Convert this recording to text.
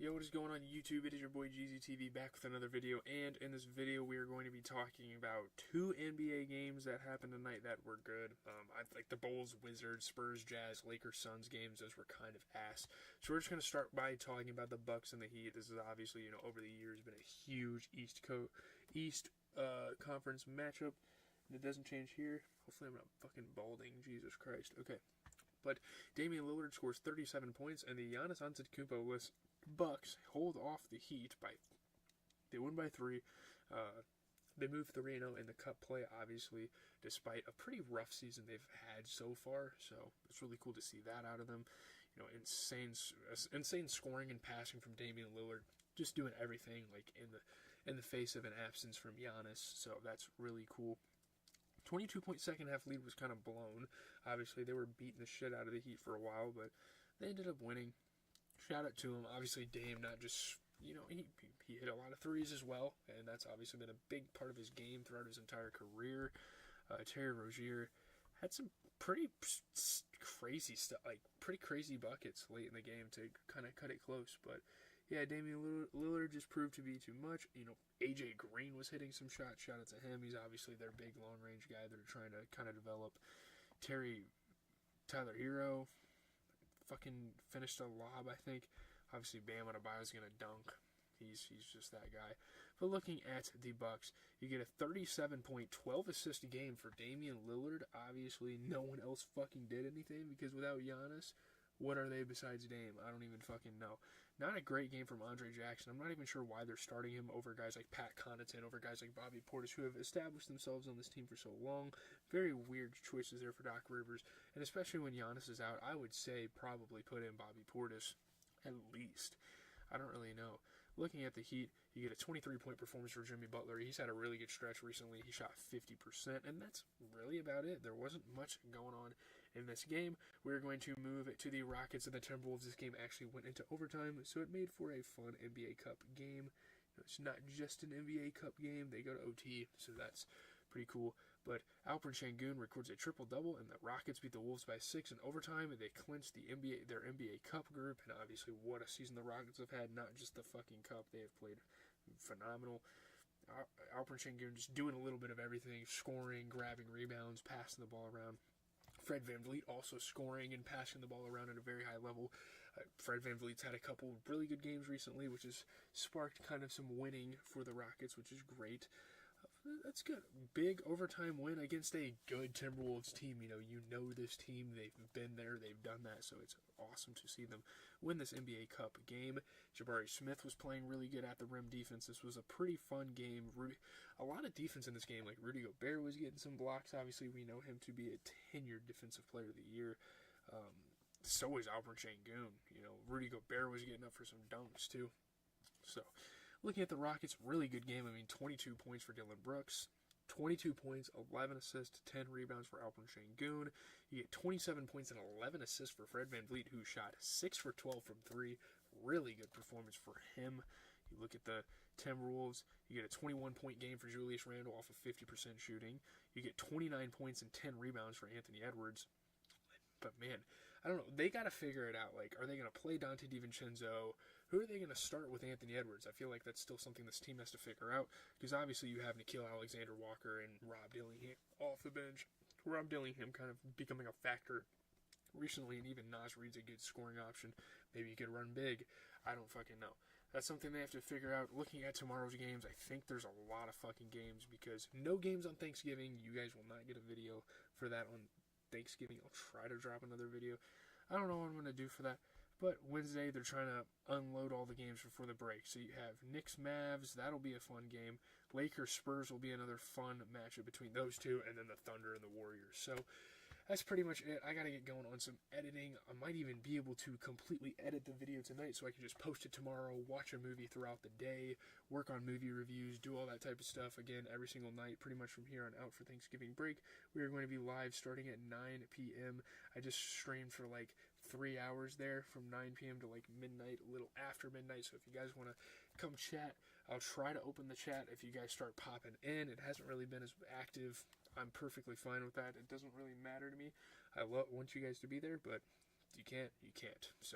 Yo, what is going on YouTube? It is your boy GZTV back with another video, and in this video we are going to be talking about two NBA games that happened tonight that were good. I like the Bulls, Wizards, Spurs, Jazz, Lakers, Suns games. Those were kind of ass. So we're just going to start by talking about the Bucks and the Heat. This is obviously, over the years been a huge East Conference matchup, and it doesn't change here. Hopefully I'm not fucking balding. Jesus Christ. Okay. But Damian Lillard scores 37 points, and the Giannis Antetokounmpo Bucks hold off the Heat they win by 3. They move 3-0 in the Cup play, obviously, despite a pretty rough season they've had so far. So it's really cool to see that out of them. Insane scoring and passing from Damian Lillard, just doing everything like in the face of an absence from Giannis. So that's really cool. 22-point second half lead was kind of blown. Obviously, they were beating the shit out of the Heat for a while, but they ended up winning. Shout out to him. Obviously, Dame not just, he hit a lot of threes as well, and that's obviously been a big part of his game throughout his entire career. Terry Rozier had some pretty crazy stuff, like pretty crazy buckets late in the game to kind of cut it close. But yeah, Damian Lillard just proved to be too much. AJ Green was hitting some shots. Shout out to him. He's obviously their big long range guy they're trying to kind of develop. Tyler Hero fucking finished a lob, I think. Obviously, Bam Adebayo's gonna dunk. He's just that guy. But looking at the Bucks, you get a 37-point, 12-assist game for Damian Lillard. Obviously, no one else fucking did anything because without Giannis, what are they besides Dame? I don't even fucking know. Not a great game from Andre Jackson. I'm not even sure why they're starting him over guys like Pat Connaughton, over guys like Bobby Portis, who have established themselves on this team for so long. Very weird choices there for Doc Rivers. And especially when Giannis is out, I would say probably put in Bobby Portis at least. I don't really know. Looking at the Heat, you get a 23-point performance for Jimmy Butler. He's had a really good stretch recently. He shot 50%, and that's really about it. There wasn't much going on in this game. We're going to move to the Rockets and the Timberwolves. This game actually went into overtime, so it made for a fun NBA Cup game. It's not just an NBA Cup game. They go to OT, so that's pretty cool. But Alperen Sengun records a triple-double, and the Rockets beat the Wolves by 6 in overtime, and they clinched their NBA Cup group. And obviously, what a season the Rockets have had, not just the fucking Cup. They have played phenomenal. Alperen Sengun just doing a little bit of everything, scoring, grabbing rebounds, passing the ball around. Fred VanVleet also scoring and passing the ball around at a very high level. Fred VanVleet's had a couple of really good games recently, which has sparked kind of some winning for the Rockets, which is great. That's good. Big overtime win against a good Timberwolves team. This team. They've been there. They've done that. So it's awesome to see them win this NBA Cup game. Jabari Smith was playing really good at the rim defense. This was a pretty fun game. A lot of defense in this game. Like Rudy Gobert was getting some blocks. Obviously, we know him to be a tenured Defensive Player of the Year. So is Alperen Sengun. Rudy Gobert was getting up for some dunks too. So, looking at the Rockets, really good game. 22 points for Dillon Brooks, 22 points, 11 assists, 10 rebounds for Alperen Sengun. You get 27 points and 11 assists for Fred VanVleet, who shot 6 for 12 from 3. Really good performance for him. You look at the Timberwolves, you get a 21-point game for Julius Randle off of 50% shooting. You get 29 points and 10 rebounds for Anthony Edwards. But man, I don't know. They got to figure it out. Like, are they going to play Dante DiVincenzo? Who are they going to start with Anthony Edwards? I feel like that's still something this team has to figure out. Because obviously you have Nickeil Alexander-Walker and Rob Dillingham off the bench. Rob Dillingham kind of becoming a factor recently, and even Naz Reid's a good scoring option. Maybe you could run big. I don't fucking know. That's something they have to figure out. Looking at tomorrow's games, I think there's a lot of fucking games because no games on Thanksgiving. You guys will not get a video for that on Thanksgiving. I'll try to drop another video. I don't know what I'm going to do for that. But Wednesday, they're trying to unload all the games before the break. So you have Knicks Mavs. That'll be a fun game. Lakers Spurs will be another fun matchup between those two. And then the Thunder and the Warriors. So that's pretty much it. I got to get going on some editing. I might even be able to completely edit the video tonight so I can just post it tomorrow, watch a movie throughout the day, work on movie reviews, do all that type of stuff. Again, every single night, pretty much from here on out for Thanksgiving break. We are going to be live starting at 9 p.m. I just streamed for like 3 hours there from 9 p.m. to like midnight, a little after midnight. So if you guys want to come chat, I'll try to open the chat if you guys start popping in. It hasn't really been as active. I'm perfectly fine with that. It doesn't really matter to me. I want you guys to be there, but you can't. So.